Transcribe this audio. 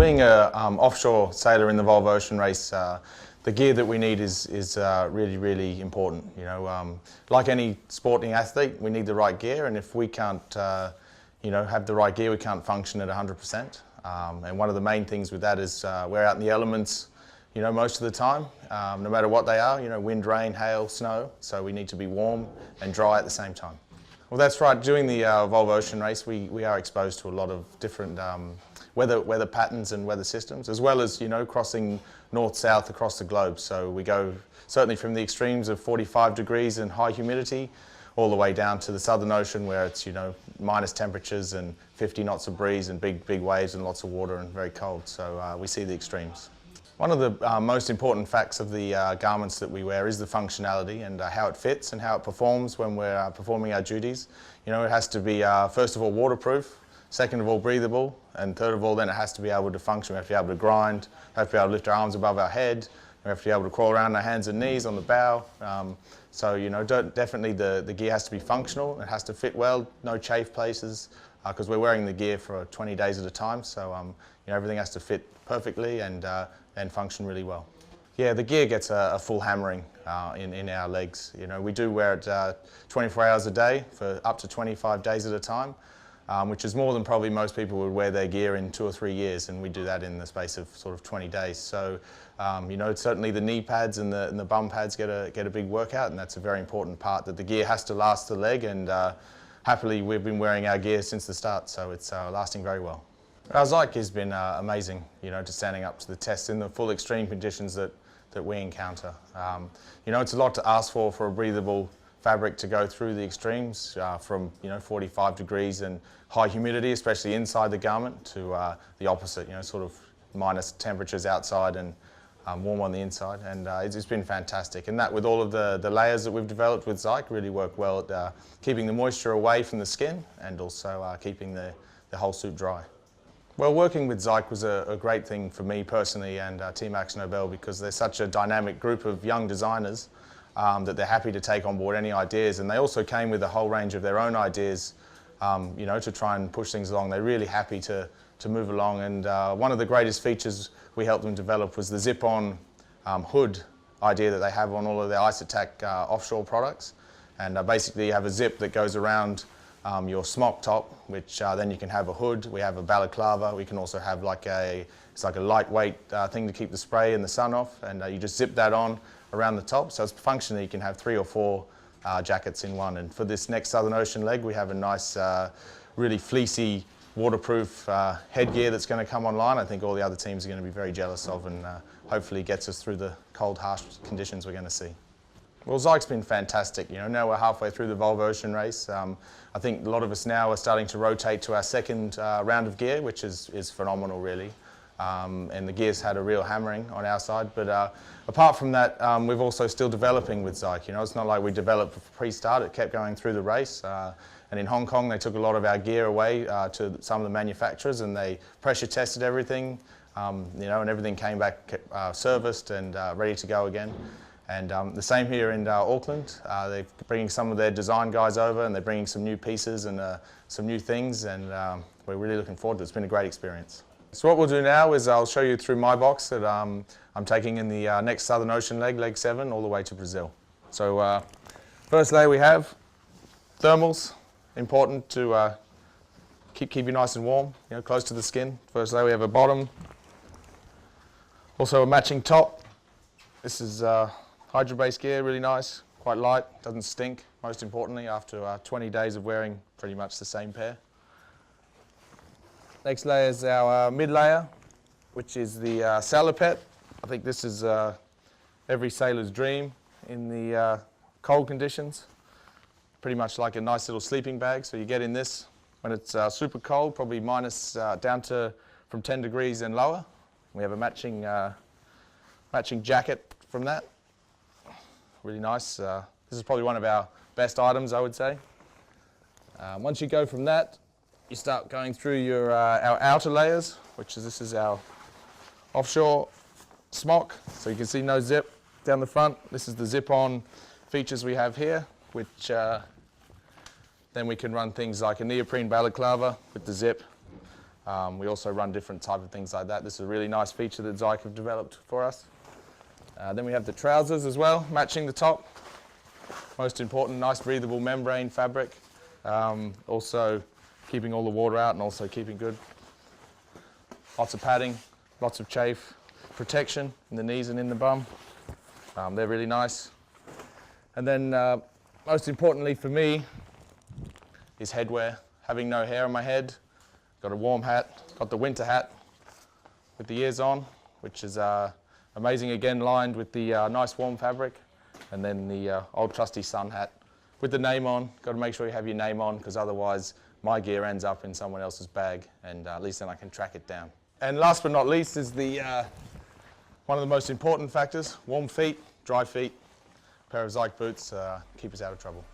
being an offshore sailor in the Volvo Ocean Race, the gear that we need is really, really important. You know, like any sporting athlete, we need the right gear, and if we can't, have the right gear, we can't function at 100%. And one of the main things with that is we're out in the elements, most of the time, no matter what they are. Wind, rain, hail, snow. So we need to be warm and dry at the same time. Well, that's right. During the Volvo Ocean Race, we are exposed to a lot of different weather patterns and weather systems, as well as crossing north-south across the globe. So we go certainly from the extremes of 45 degrees and high humidity, all the way down to the Southern Ocean, where it's minus temperatures and 50 knots of breeze and big waves and lots of water and very cold. So we see the extremes. One of the most important facts of the garments that we wear is the functionality and how it fits and how it performs when we're performing our duties. It has to be, first of all, waterproof, second of all, breathable, and third of all, then it has to be able to function. We have to be able to grind, we have to be able to lift our arms above our head, we have to be able to crawl around on our hands and knees on the bow. Definitely the gear has to be functional, it has to fit well, no chafe places, because we're wearing the gear for 20 days at a time, so everything has to fit perfectly and function really well. Yeah, the gear gets a full hammering in our legs. We do wear it 24 hours a day for up to 25 days at a time, which is more than probably most people would wear their gear in 2 or 3 years, and we do that in the space of sort of 20 days. So, certainly the knee pads and the bum pads get a big workout, and that's a very important part, that the gear has to last the leg, and happily we've been wearing our gear since the start, so it's lasting very well. Our Zhik has been amazing, to standing up to the test in the full extreme conditions that we encounter. It's a lot to ask for a breathable fabric to go through the extremes from 45 degrees and high humidity, especially inside the garment, to the opposite, sort of minus temperatures outside and warm on the inside, and it's been fantastic. And that, with all of the layers that we've developed with Zhik, really work well at keeping the moisture away from the skin and also keeping the whole suit dry. Well, working with Zhik was a great thing for me personally and Team AkzoNobel, because they're such a dynamic group of young designers that they're happy to take on board any ideas, and they also came with a whole range of their own ideas, to try and push things along. They're really happy to move along, and one of the greatest features we helped them develop was the zip-on hood idea that they have on all of their Ice Attack offshore products. And basically you have a zip that goes around your smock top, which then you can have a hood. We have a balaclava. We can also have it's like a lightweight thing to keep the spray and the sun off, and you just zip that on around the top. So it's functionally you can have 3 or 4 jackets in one. And for this next Southern Ocean leg, we have a nice, really fleecy, waterproof headgear that's going to come online. I think all the other teams are going to be very jealous of, and hopefully gets us through the cold, harsh conditions we're going to see. Well, Zhik's been fantastic. Now we're halfway through the Volvo Ocean Race. I think a lot of us now are starting to rotate to our second round of gear, which is phenomenal, really. And the gear's had a real hammering on our side. But apart from that, we're also still developing with Zhik. It's not like we developed pre-start. It kept going through the race. And in Hong Kong, they took a lot of our gear away to some of the manufacturers, and they pressure tested everything, and everything came back serviced and ready to go again. And the same here in Auckland. They're bringing some of their design guys over, and they're bringing some new pieces and some new things, and we're really looking forward to it. It's been a great experience. So what we'll do now is I'll show you through my box that I'm taking in the next Southern Ocean leg, leg 7, all the way to Brazil. So first layer we have thermals, important to keep you nice and warm, close to the skin. First layer we have a bottom, also a matching top. This is Hydro-based gear, really nice, quite light, doesn't stink, most importantly, after 20 days of wearing pretty much the same pair. Next layer is our mid layer, which is the salopet. I think this is every sailor's dream in the cold conditions. Pretty much like a nice little sleeping bag. So you get in this when it's super cold, probably minus down to from 10 degrees and lower. We have a matching jacket from that. Really nice. This is probably one of our best items, I would say. Once you go from that, you start going through our outer layers, this is our offshore smock. So you can see no zip down the front. This is the zip-on features we have here, which then we can run things like a neoprene balaclava with the zip. We also run different type of things like that. This is a really nice feature that Zhik have developed for us. Then we have the trousers as well, matching the top. Most important, nice breathable membrane fabric. Also keeping all the water out and also keeping good. Lots of padding, lots of chafe protection in the knees and in the bum. They're really nice. And then most importantly for me is headwear. Having no hair on my head, got a warm hat, got the winter hat with the ears on, which is amazing, again lined with the nice warm fabric. And then the old trusty sun hat with the name on. Got to make sure you have your name on, because otherwise my gear ends up in someone else's bag, and at least then I can track it down. And last but not least is the one of the most important factors: warm feet, dry feet. A pair of Zhik boots keep us out of trouble.